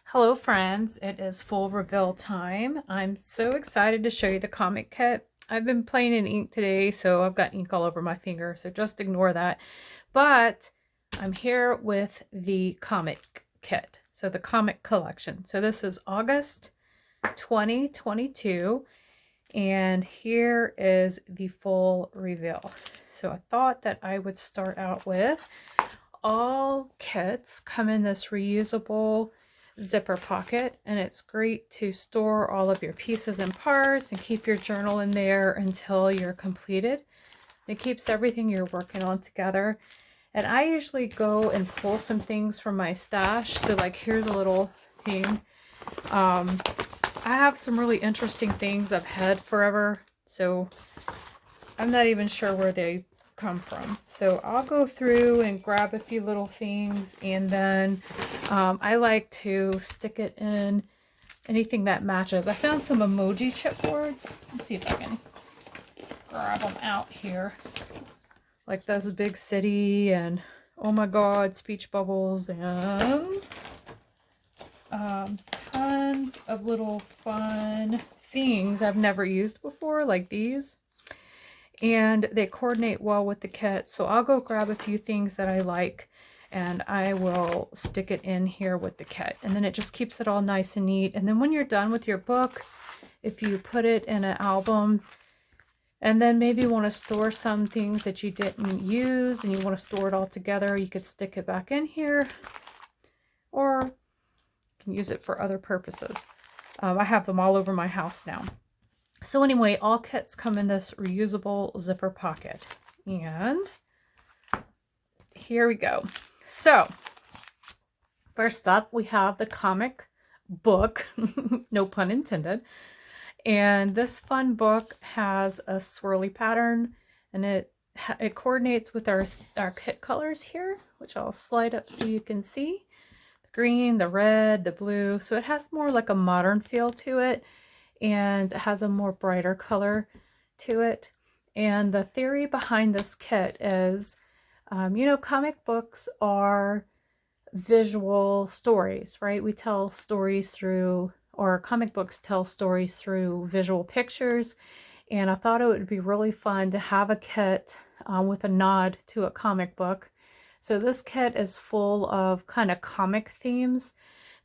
Hello friends, it is full reveal time. I'm so excited to show you the comic kit. I've been playing in ink today, so I've got ink all over my finger, so just ignore that. But I'm here with the comic kit, so the comic collection. So this is August 2022, and here is the full reveal. So I thought that I would start out with all kits come in this reusable zipper pocket, and it's great to store all of your pieces and parts and keep your journal in there until you're completed. It keeps everything you're working on together. And I usually go and pull some things from my stash. So like here's a little thing. I have some really interesting things I've had forever, so I'm not even sure where they come from. So I'll go through and grab a few little things, and then I like to stick it in anything that matches. I found some emoji chipboards. Let's see if I can grab them out here. Like there's a big city and oh my god, speech bubbles, and tons of little fun things I've never used before, like these. And they coordinate well with the kit, so I'll go grab a few things that I like and I will stick it in here with the kit, and then it just keeps it all nice and neat. And then when you're done with your book, if you put it in an album and then maybe want to store some things that you didn't use and you want to store it all together, you could stick it back in here, or you can use it for other purposes. I have them all over my house now. So anyway, all kits come in this reusable zipper pocket. And here we go. So first up, we have the comic book, no pun intended. And this fun book has a swirly pattern, and it coordinates with our kit colors here, which I'll slide up so you can see. The green, the red, the blue. So it has more like a modern feel to it, and it has a more brighter color to it. And the theory behind this kit is, you know, comic books are visual stories, right? We tell stories through, or comic books tell stories through visual pictures. And I thought it would be really fun to have a kit with a nod to a comic book. So this kit is full of kind of comic themes.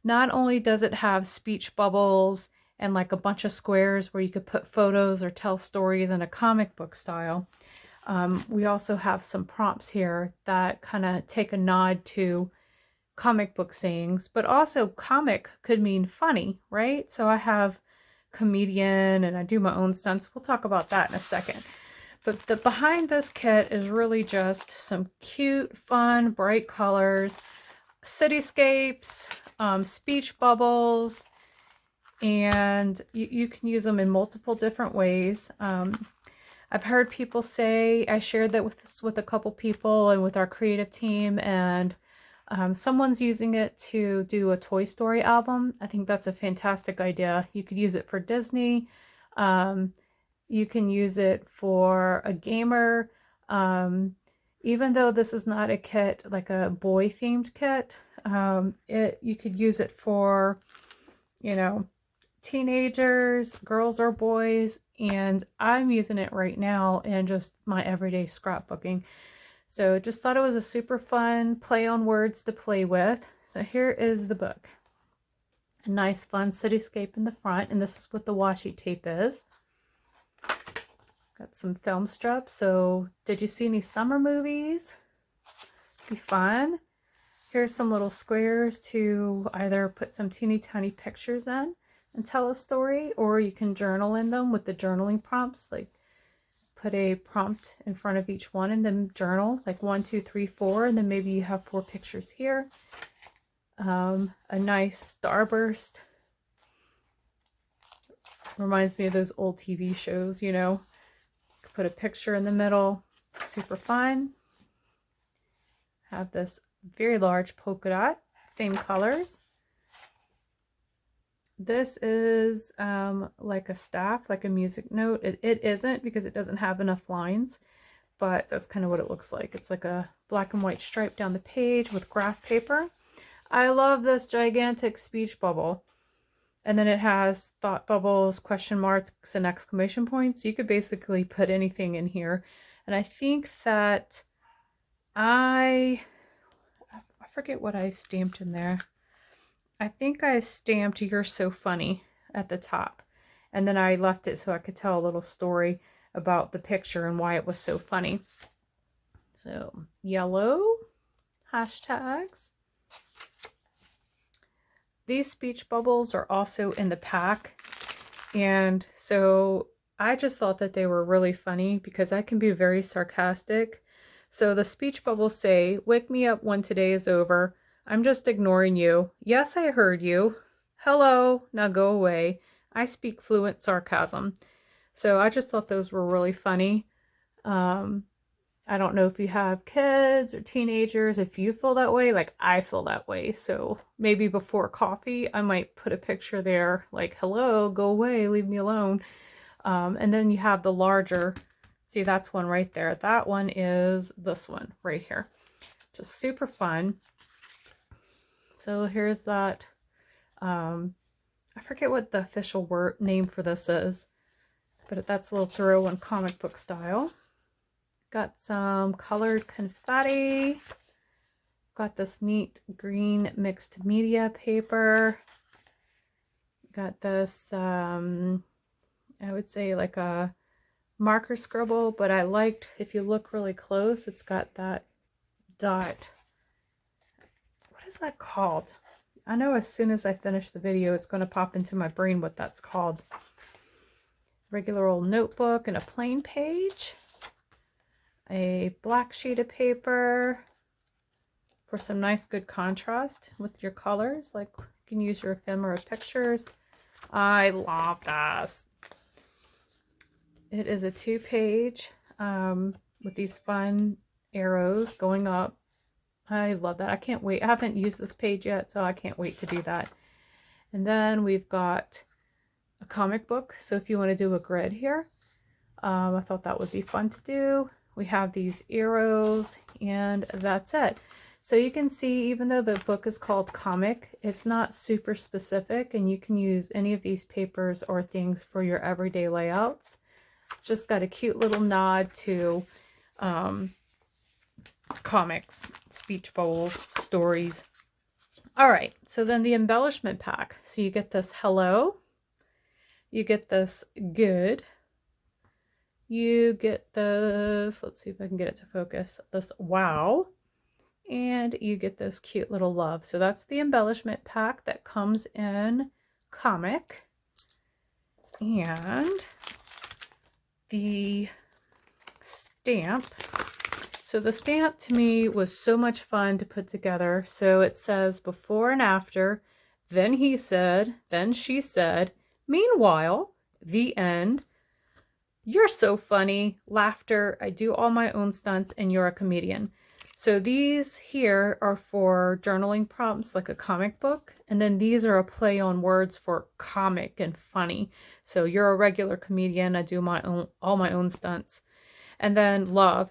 Not only does it have speech bubbles and like a bunch of squares where you could put photos or tell stories in a comic book style, we also have some prompts here that kind of take a nod to comic book sayings, but also comic could mean funny, right? So I have comedian and I do my own stunts. We'll talk about that in a second. But the behind this kit is really just some cute, fun, bright colors, cityscapes, speech bubbles, and you can use them in multiple different ways. I've heard people say, I shared that with a couple people and with our creative team, and someone's using it to do a Toy Story album. I think that's a fantastic idea. You could use it for Disney. You can use it for a gamer. Even though this is not a kit, like a boy themed kit, you could use it for, you know, teenagers, girls or boys, and I'm using it right now in just my everyday scrapbooking. So just thought it was a super fun play on words to play with. So here is the book. A nice fun cityscape in the front, and this is what the washi tape is. Got some film strips. So did you see any summer movies? Be fun. Here's some little squares to either put some teeny tiny pictures in and tell a story, or you can journal in them with the journaling prompts. Like put a prompt in front of each one and then journal like 1, 2, 3, 4, and then maybe you have 4 pictures here. A nice starburst. Reminds me of those old TV shows, you know. Put a picture in the middle. Super fun. Have this very large polka dot, same colors. This is like a staff, like a music note. It isn't, because it doesn't have enough lines, but that's kind of what it looks like. It's like a black and white stripe down the page with graph paper. I love this gigantic speech bubble. And then it has thought bubbles, question marks, and exclamation points. You could basically put anything in here. And I think that I forget what I stamped in there. I think I stamped "You're so funny" at the top. And then I left it so I could tell a little story about the picture and why it was so funny. So, yellow hashtags. These speech bubbles are also in the pack. And so I just thought that they were really funny because I can be very sarcastic. So the speech bubbles say, "Wake me up when today is over. I'm just ignoring you. Yes, I heard you. Hello, now go away. I speak fluent sarcasm." So I just thought those were really funny. I don't know if you have kids or teenagers, if you feel that way, like I feel that way. So maybe before coffee, I might put a picture there like, "Hello, go away, leave me alone." And then you have the larger, see, that's one right there. That one is this one right here. Just super fun. So here's that. I forget what the official name for this is, but that's a little throw in comic book style. Got some colored confetti. Got this neat green mixed media paper. Got this, I would say like a marker scribble, but I liked, if you look really close, it's got that dot. What is that called? I know as soon as I finish the video, it's going to pop into my brain what that's called. Regular old notebook and a plain page. A black sheet of paper for some nice good contrast with your colors. Like you can use your ephemera pictures. I love this. It is a 2-page with these fun arrows going up. I love that. I can't wait. I haven't used this page yet, so I can't wait to do that. And then we've got a comic book. So if you want to do a grid here, I thought that would be fun to do. We have these arrows, and that's it. So you can see, even though the book is called comic, it's not super specific, and you can use any of these papers or things for your everyday layouts. It's just got a cute little nod to comics, speech bubbles, stories. All right, so then the embellishment pack. So you get this hello, you get this good, you get this, let's see if I can get it to focus, this wow, and you get this cute little love. So that's the embellishment pack that comes in comic. And the stamp. So the stamp to me was so much fun to put together. So it says before and after, then he said, then she said, meanwhile, the end. You're so funny, laughter, I do all my own stunts, and you're a comedian. So these here are for journaling prompts, like a comic book. And then these are a play on words for comic and funny. So you're a regular comedian, I do all my own stunts. And then love.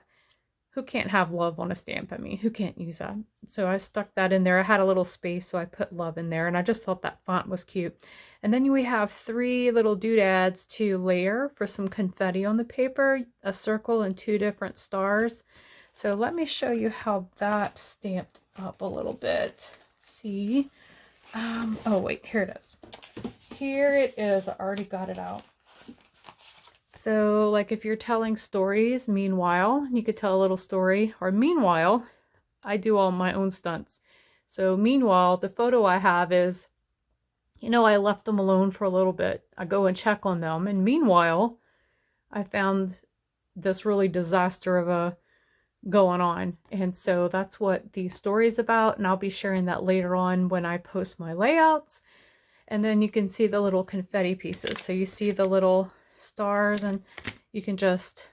Who can't have love on a stamp? I mean, who can't use that? So I stuck that in there. I had a little space, so I put love in there, and I just thought that font was cute. And then we have 3 little doodads to layer for some confetti on the paper, a circle and 2 different stars. So let me show you how that stamped up a little bit. See? Oh wait, here it is. Here it is. I already got it out. So like if you're telling stories, meanwhile, you could tell a little story, or meanwhile, I do all my own stunts. So meanwhile, the photo I have is, you know, I left them alone for a little bit. I go and check on them. And meanwhile, I found this really disaster of a going on. And so that's what the story is about. And I'll be sharing that later on when I post my layouts. And then you can see the little confetti pieces. So you see the little stars, and you can just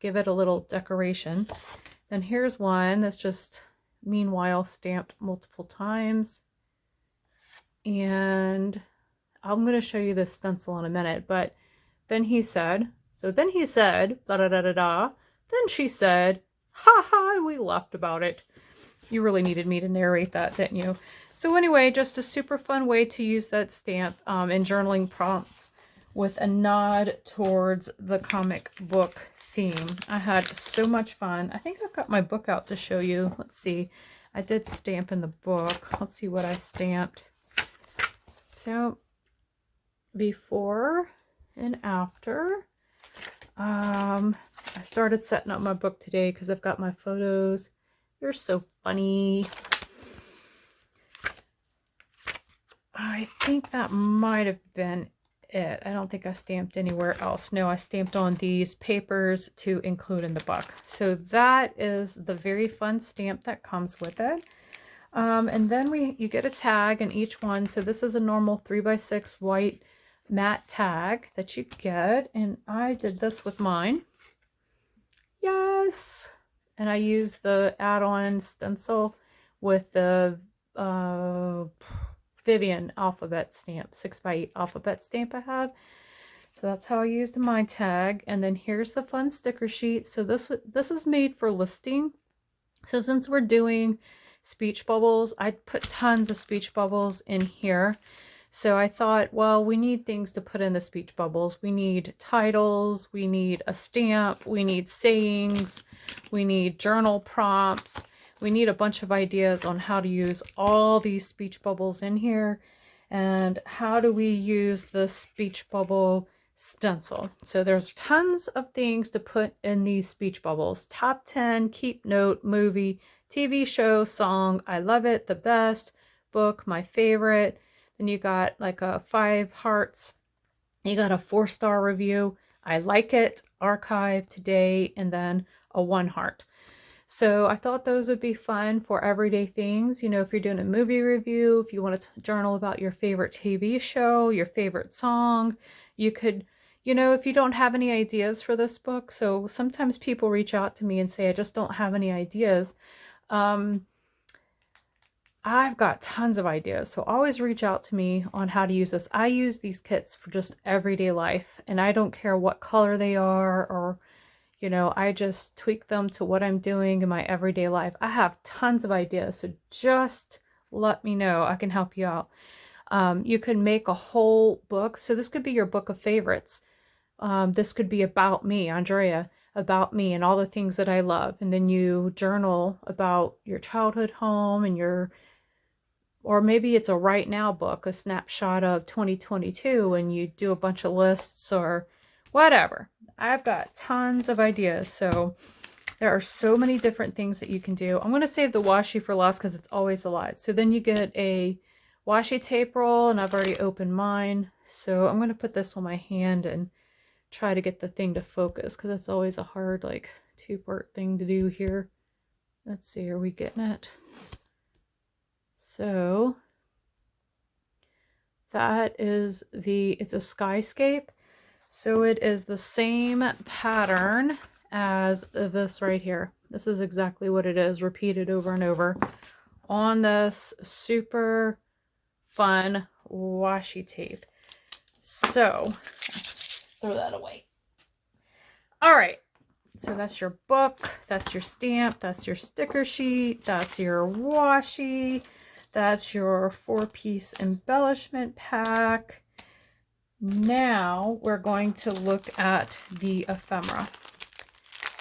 give it a little decoration. Then here's one that's just meanwhile stamped multiple times. And I'm going to show you this stencil in a minute, but then he said, so then he said, da da da da da, then she said, ha ha, we laughed about it. You really needed me to narrate that, didn't you? So anyway, just a super fun way to use that stamp in journaling prompts with a nod towards the comic book theme. I had so much fun. I think I've got my book out to show you. Let's see. I did stamp in the book. Let's see what I stamped. So before and after. I started setting up my book today because I've got my photos. You're so funny. I think that might have been it. I don't think I stamped anywhere else. No, I stamped on these papers to include in the book. So that is the very fun stamp that comes with it. And then you get a tag in each one. So this is a normal 3x6 white matte tag that you get. And I did this with mine. Yes. And I used the add-on stencil with the Vivian alphabet stamp, 6x8 alphabet stamp I have. So that's how I used my tag. And then here's the fun sticker sheet. So this is made for listing. So since we're doing speech bubbles, I put tons of speech bubbles in here. So I thought, well, we need things to put in the speech bubbles. We need titles, we need a stamp, we need sayings, we need journal prompts. We need a bunch of ideas on how to use all these speech bubbles in here. And how do we use the speech bubble stencil? So there's tons of things to put in these speech bubbles. Top 10, keep note, movie, TV show, song, I love it, the best, book, my favorite. Then you got like a 5 hearts. You got a 4-star review, I like it, archive, today, and then a 1 heart. So I thought those would be fun for everyday things. You know, if you're doing a movie review, if you want to journal about your favorite TV show, your favorite song, you could, you know, if you don't have any ideas for this book. So sometimes people reach out to me and say, I just don't have any ideas. I've got tons of ideas, so always reach out to me on how to use this. I use these kits for just everyday life, and I don't care what color they are, or, you know, I just tweak them to what I'm doing in my everyday life. I have tons of ideas, so just let me know. I can help you out. You can make a whole book. So this could be your book of favorites. This could be about me, Andrea, about me and all the things that I love. And then you journal about your childhood home and your, or maybe it's a right now book, a snapshot of 2022, and you do a bunch of lists or whatever. I've got tons of ideas. So there are so many different things that you can do. I'm going to save the washi for last because it's always a lot. So then you get a washi tape roll, and I've already opened mine. So I'm going to put this on my hand and try to get the thing to focus because it's always a hard, like, 2-part thing to do here. Let's see, are we getting it? So that is it's a skyscape. So it is the same pattern as this right here. This is exactly what it is, repeated over and over on this super fun washi tape. So throw that away. All right. So that's your book, that's your stamp, that's your sticker sheet, that's your washi, that's your 4-piece embellishment pack. Now we're going to look at the ephemera.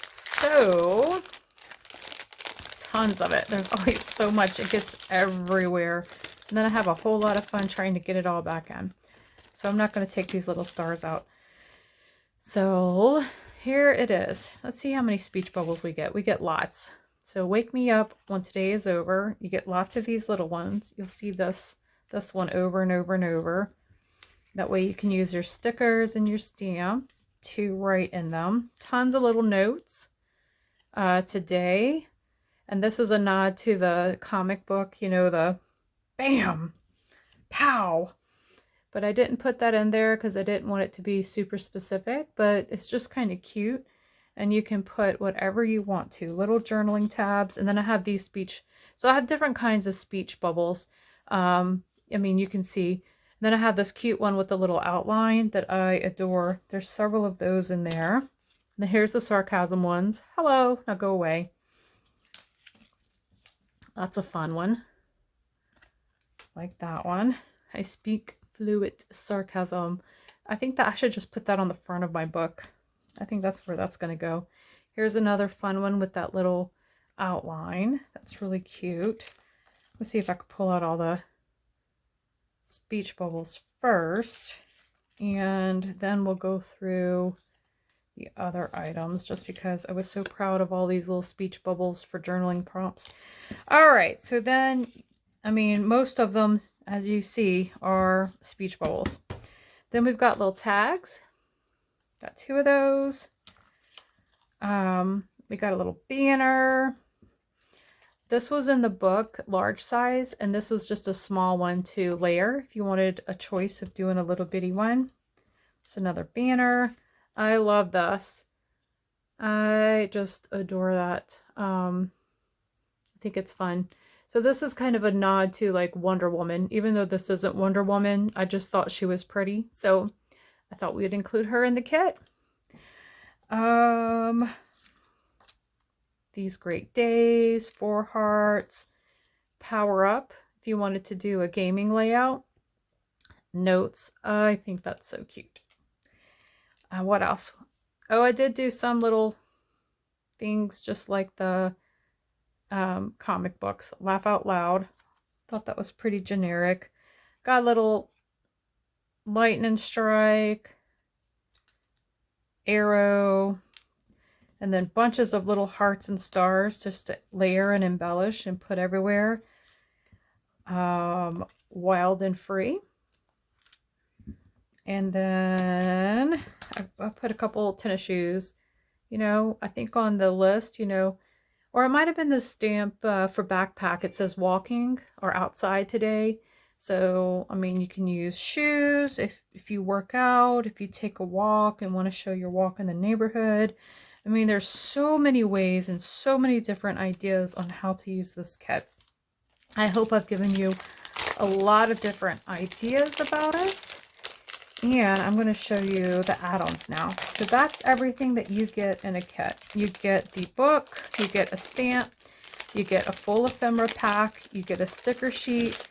So, tons of it. There's always so much. It gets everywhere. And then I have a whole lot of fun trying to get it all back in. So I'm not going to take these little stars out. So here it is. Let's see how many speech bubbles we get. We get lots. So wake me up when today is over. You get lots of these little ones. You'll see this one over and over and over. That way you can use your stickers and your stamp to write in them. Tons of little notes today. And this is a nod to the comic book, you know, the bam, pow. But I didn't put that in there because I didn't want it to be super specific, but it's just kind of cute. And you can put whatever you want to, little journaling tabs. And then I have these speech. So I have different kinds of speech bubbles. I mean, you can see. And then I have this cute one with the little outline that I adore. There's several of those in there. And then here's the sarcasm ones. Hello, now go away. That's a fun one. Like that one. I speak fluent sarcasm. I think that I should just put that on the front of my book. I think that's where that's going to go. Here's another fun one with that little outline. That's really cute. Let's see if I can pull out all the speech bubbles first. And then we'll go through the other items just because I was so proud of all these little speech bubbles for journaling prompts. All right, so then, I mean, most of them, as you see, are speech bubbles. Then we've got little tags. Got 2 of those. We got a little banner. This was in the book, large size, and this was just a small one to layer if you wanted a choice of doing a little bitty one. It's another banner. I love this. I just adore that. I think it's fun. So this is kind of a nod to like Wonder Woman. Even though this isn't Wonder Woman, I just thought she was pretty. So I thought we'd include her in the kit. These great days, 4 hearts, power up if you wanted to do a gaming layout. Notes. I think that's so cute. What else? Oh, I did do some little things just like the comic books. Laugh out loud. Thought that was pretty generic. Got a little lightning strike, arrow, and then bunches of little hearts and stars just to layer and embellish and put everywhere. Wild and free. And then I put a couple tennis shoes. You know, I think on the list, you know, or it might have been the stamp for backpack. It says walking or outside today. So, I mean, you can use shoes if you work out, if you take a walk and want to show your walk in the neighborhood. I mean, there's so many ways and so many different ideas on how to use this kit. I hope I've given you a lot of different ideas about it. And I'm going to show you the add-ons now. So that's everything that you get in a kit. You get the book, you get a stamp, you get a full ephemera pack, you get a sticker sheet,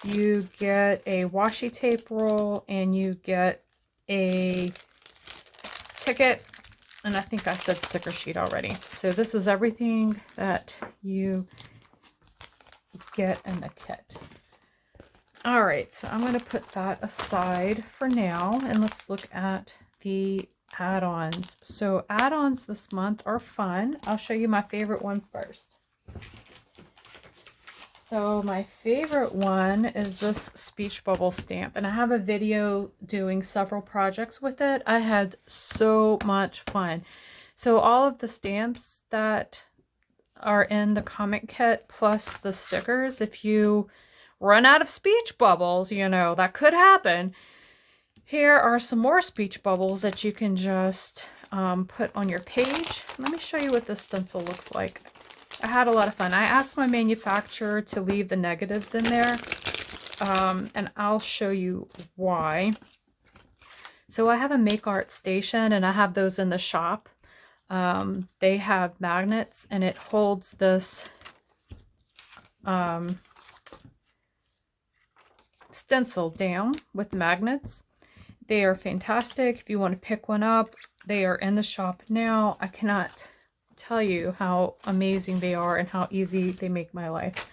you get a washi tape roll, and you get a ticket. And I think I said sticker sheet already. So this is everything that you get in the kit. All right, so I'm going to put that aside for now, and let's look at the add-ons. So add-ons this month are fun. I'll show you my favorite one first. So my favorite one is this speech bubble stamp, and I have a video doing several projects with it. I had so much fun. So all of the stamps that are in the comic kit plus the stickers, if you run out of speech bubbles, you know, that could happen. Here are some more speech bubbles that you can just put on your page. Let me show you what this stencil looks like. I had a lot of fun. I asked my manufacturer to leave the negatives in there, and I'll show you why. So I have a Make Art station, and I have those in the shop. They have magnets, and it holds this stencil down with magnets. They are fantastic. If you want to pick one up, they are in the shop now. I cannot tell you how amazing they are and how easy they make my life.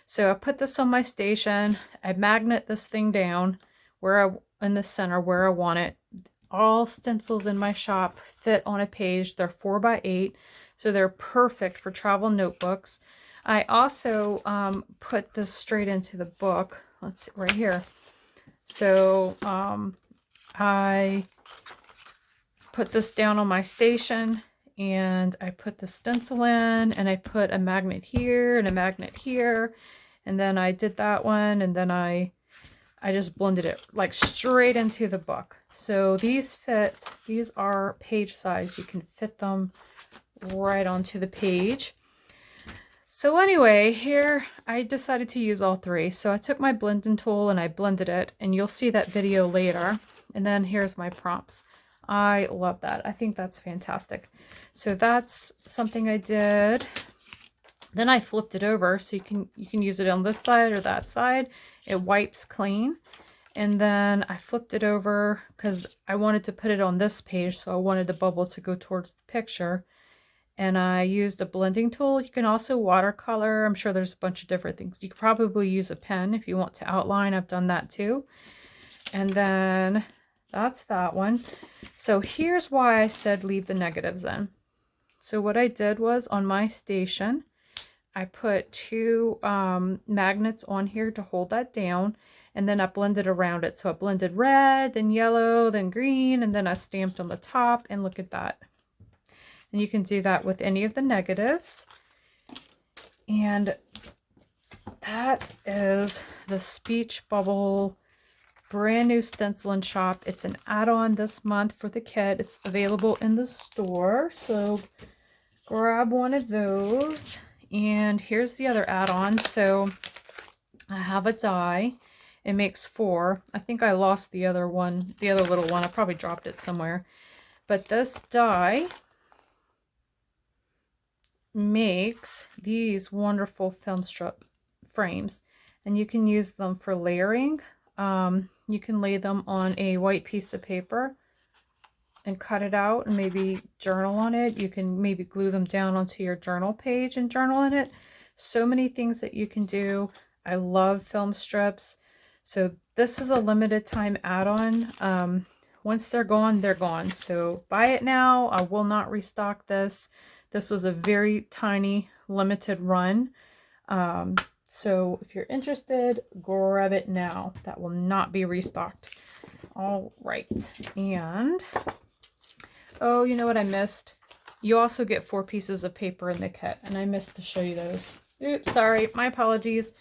So I put this on my station. I magnet this thing down in the center where I want it. All stencils in my shop fit on a page. They're 4x8, so they're perfect for travel notebooks. I also put this straight into the book. Let's see, right here. So I put this down on my station, and I put the stencil in, and I put a magnet here and a magnet here, and then I did that one, and then I just blended it like straight into the book. So these are page size. You can fit them right onto the page. So anyway, here I decided to use all 3. So I took my blending tool and I blended it, and you'll see that video later. And then here's my prompts. I love that. I think that's fantastic. So that's something I did. Then I flipped it over so you can use it on this side or that side. It wipes clean. And then I flipped it over because I wanted to put it on this page, so I wanted the bubble to go towards the picture. And I used a blending tool. You can also watercolor. I'm sure there's a bunch of different things. You could probably use a pen if you want to outline. I've done that too. And then that's that one. So here's why I said leave the negatives in. So what I did was on my station, I put two magnets on here to hold that down, and then I blended around it. So I blended red, then yellow, then green, and then I stamped on the top, and look at that. And you can do that with any of the negatives. And that is the Speech Bubble brand new stencil and shop. It's an add-on this month for the kit. It's available in the store, so grab one of those. And here's the other add-on. So I have a die. It makes 4. I think I lost the other one, the other little one. I probably dropped it somewhere. But this die makes these wonderful film strip frames. And you can use them for layering. You can lay them on a white piece of paper and cut it out and maybe journal on it. You can maybe glue them down onto your journal page and journal in it. So many things that you can do. I love film strips. So this is a limited time add-on. Once they're gone, they're gone. So buy it now. I will not restock this. This was a very tiny limited run. So if you're interested, grab it now. That will not be restocked. All right. And oh, you know what I missed? You also get 4 pieces of paper in the kit, and I missed to show you those. Oops, sorry, my apologies.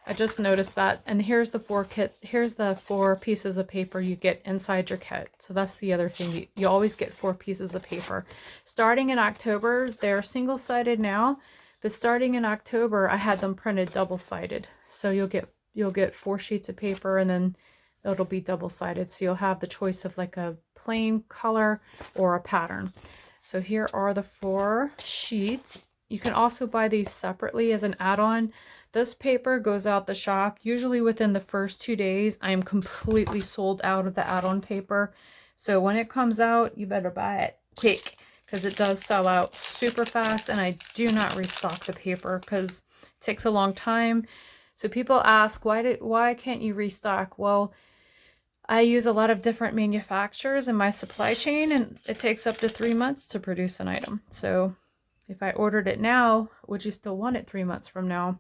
I just noticed that. And here's the 4 pieces of paper you get inside your kit. So that's the other thing. You always get 4 pieces of paper. Starting in October, they're single-sided now, but starting in October, I had them printed double-sided. So you'll get 4 sheets of paper, and then it'll be double-sided. So you'll have the choice of like a plain color or a pattern. So here are the 4 sheets. You can also buy these separately as an add-on. This paper goes out the shop usually within the first 2 days. I am completely sold out of the add-on paper. So when it comes out, you better buy it quick because it does sell out super fast, and I do not restock the paper because it takes a long time. So people ask, why can't you restock? Well, I use a lot of different manufacturers in my supply chain, and it takes up to 3 months to produce an item. So if I ordered it now, would you still want it 3 months from now?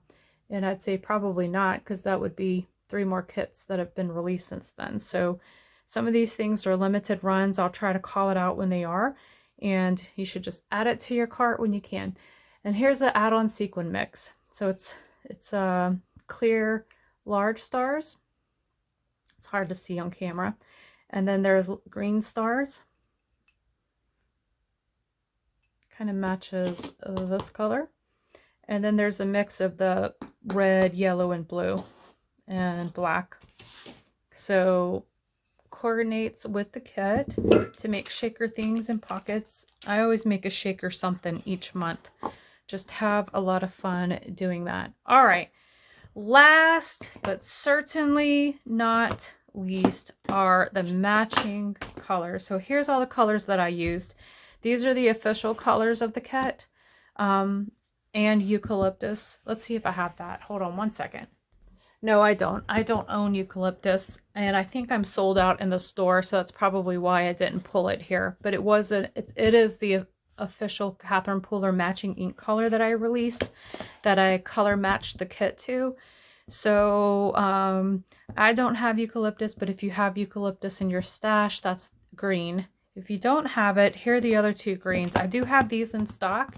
And I'd say probably not, because that would be 3 more kits that have been released since then. So some of these things are limited runs. I'll try to call it out when they are, and you should just add it to your cart when you can. And here's an add-on sequin mix. So it's clear large stars. It's hard to see on camera. And then there's green stars. Kind of matches this color. And then there's a mix of the red, yellow, and blue and black. So coordinates with the kit to make shaker things and pockets. I always make a shaker something each month. Just have a lot of fun doing that. All right. Last but certainly not least are the matching colors. So here's all the colors that I used. These are the official colors of the kit. And eucalyptus. Let's see if I have that. Hold on one second. No, I don't. I don't own eucalyptus, and I think I'm sold out in the store, so that's probably why I didn't pull it here. But it is the official Catherine Pooler matching ink color that I released, that I color matched the kit to. So I don't have eucalyptus, but if you have eucalyptus in your stash, that's green. If you don't have it, here are the other 2 greens. I do have these in stock,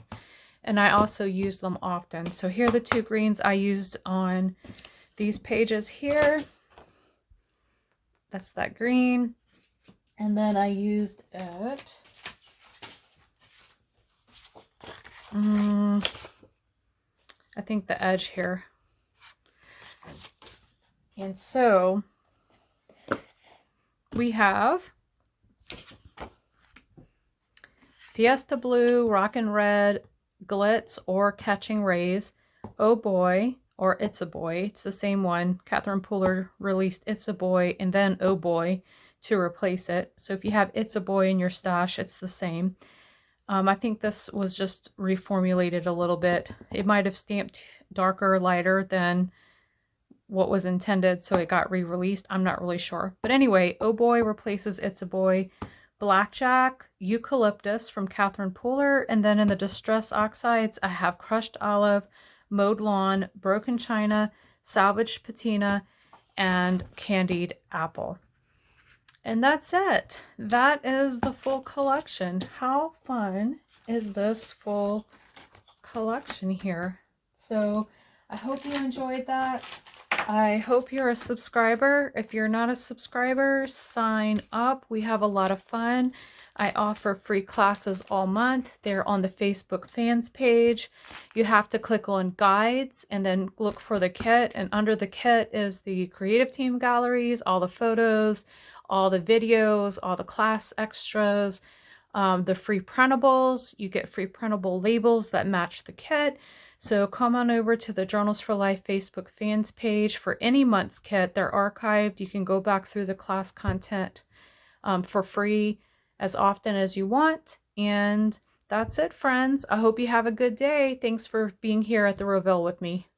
and I also use them often. So here are the 2 greens I used on these pages here. That's that green. And then I used it. I think the edge here. And so we have Fiesta Blue, Rockin' Red, Glitz or Catching Rays, Oh Boy or It's a Boy. It's the same one. Catherine Pooler released It's a Boy and then Oh Boy to replace it. So if you have It's a Boy in your stash, it's the same. I think this was just reformulated a little bit. It might have stamped darker, lighter than what was intended, so it got re-released. I'm not really sure. But anyway, Oh Boy replaces It's a Boy. Blackjack, Eucalyptus from Catherine Pooler, and then in the Distress Oxides, I have Crushed Olive, Mowed Lawn, Broken China, Salvaged Patina, and Candied Apple. And that's it. That is the full collection. How fun is this full collection here? So I hope you enjoyed that. I hope you're a subscriber. If you're not a subscriber, sign up. We have a lot of fun. I offer free classes all month. They're on the Facebook fans page. You have to click on guides and then look for the kit. And under the kit is the creative team galleries, all the photos, all the videos, all the class extras, the free printables. You get free printable labels that match the kit. So come on over to the Journals for Life Facebook fans page for any month's kit. They're archived. You can go back through the class content for free as often as you want. And that's it, friends. I hope you have a good day. Thanks for being here at the reveal with me.